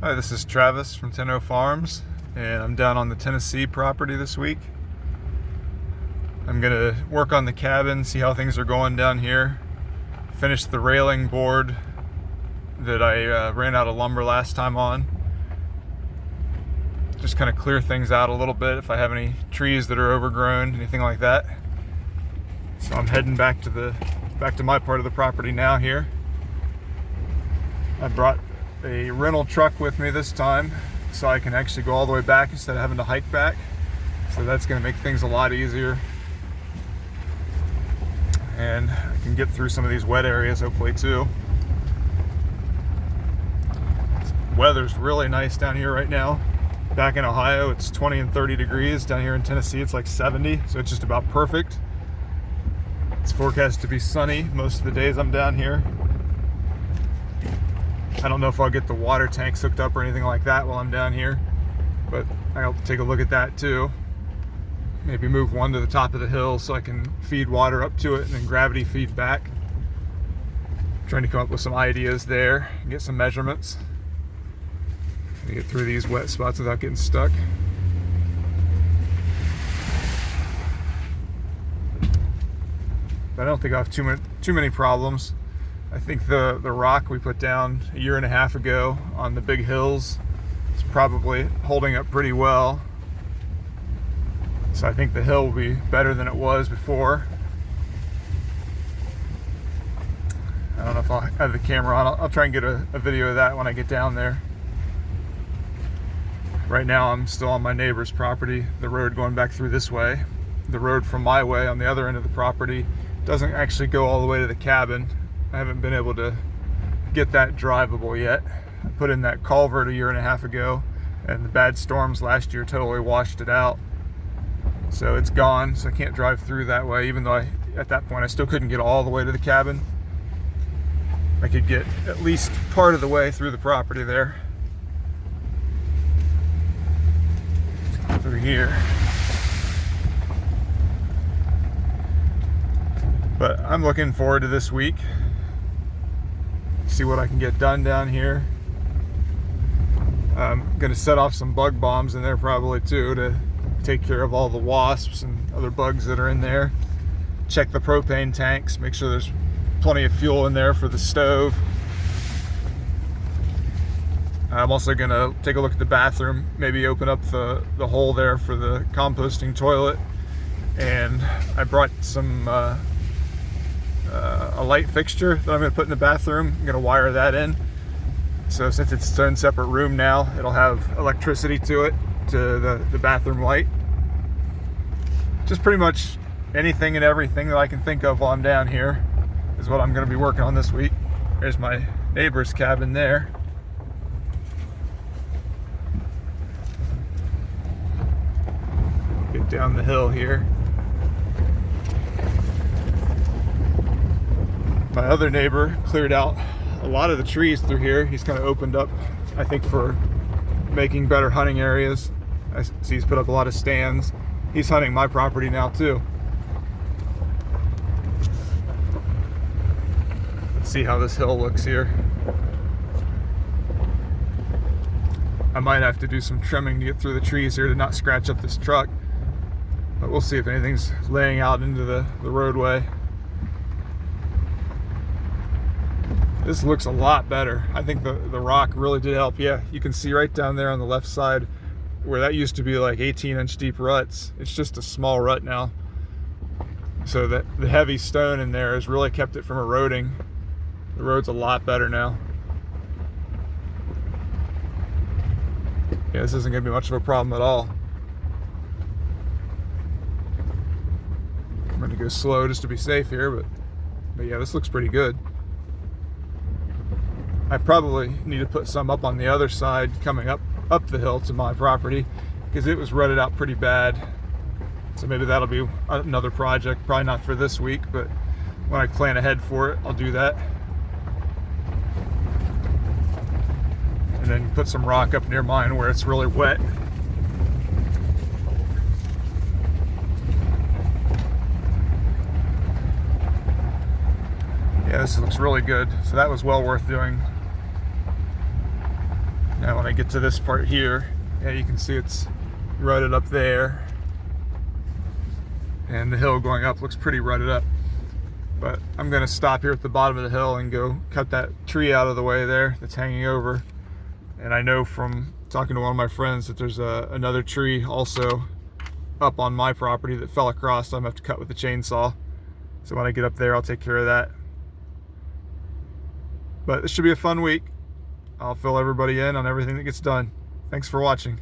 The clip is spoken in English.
Hi, this is Travis from 10 Farms, and I'm down on the Tennessee property this week. I'm going to work on the cabin, see how things are going down here, finish the railing board that I ran out of lumber last time on. Just kind of clear things out a little bit if I have any trees that are overgrown, anything like that. So I'm heading back to my part of the property now here. I brought a rental truck with me this time so I can actually go all the way back instead of having to hike back. So that's going to make things a lot easier. And I can get through some of these wet areas hopefully too. Weather's really nice down here right now. Back in Ohio it's 20 and 30 degrees. Down here in Tennessee it's like 70, so it's just about perfect. It's forecast to be sunny most of the days I'm down here. I don't know if I'll get the water tanks hooked up or anything like that while I'm down here, but I'll take a look at that too. Maybe move one to the top of the hill so I can feed water up to it and then gravity feed back. Trying to come up with some ideas there and get some measurements. Get through these wet spots without getting stuck. But I don't think I have too many problems. I think the rock we put down a year and a half ago on the big hills is probably holding up pretty well. So I think the hill will be better than it was before. I don't know if I'll have the camera on. I'll try and get a video of that when I get down there. Right now I'm still on my neighbor's property, the road going back through this way. The road from my way on the other end of the property doesn't actually go all the way to the cabin. I haven't been able to get that drivable yet. I put in that culvert a year and a half ago, and the bad storms last year totally washed it out. So it's gone, so I can't drive through that way, even though at that point I still couldn't get all the way to the cabin. I could get at least part of the way through the property there. Through here. But I'm looking forward to this week. See what I can get done down here. I'm gonna set off some bug bombs in there probably too to take care of all the wasps and other bugs that are in there. Check the propane tanks, make sure there's plenty of fuel in there for the stove. I'm also gonna take a look at the bathroom, maybe open up the hole there for the composting toilet. And I brought some a light fixture that I'm going to put in the bathroom. I'm going to wire that in. So since it's its own separate room now, it'll have electricity to it, to the bathroom light. Just pretty much anything and everything that I can think of while I'm down here is what I'm going to be working on this week. There's my neighbor's cabin there. Get down the hill here. My other neighbor cleared out a lot of the trees through here. He's kind of opened up, I think, for making better hunting areas. I see he's put up a lot of stands. He's hunting my property now too. Let's see how this hill looks here. I might have to do some trimming to get through the trees here to not scratch up this truck. But we'll see if anything's laying out into the roadway. This looks a lot better. I think the rock really did help. Yeah, you can see right down there on the left side where that used to be like 18-inch deep ruts. It's just a small rut now. So that the heavy stone in there has really kept it from eroding. The road's a lot better now. Yeah, this isn't gonna be much of a problem at all. I'm gonna go slow just to be safe here, but yeah, this looks pretty good. I probably need to put some up on the other side coming up the hill to my property because it was rutted out pretty bad. So maybe that'll be another project, probably not for this week, but when I plan ahead for it, I'll do that. And then put some rock up near mine where it's really wet. Yeah, this looks really good. So that was well worth doing. Now when I get to this part here, yeah, you can see it's rutted up there. And the hill going up looks pretty rutted up. But I'm gonna stop here at the bottom of the hill and go cut that tree out of the way there that's hanging over. And I know from talking to one of my friends that there's another tree also up on my property that fell across, so I'm gonna have to cut with the chainsaw. So when I get up there, I'll take care of that. But this should be a fun week. I'll fill everybody in on everything that gets done. Thanks for watching.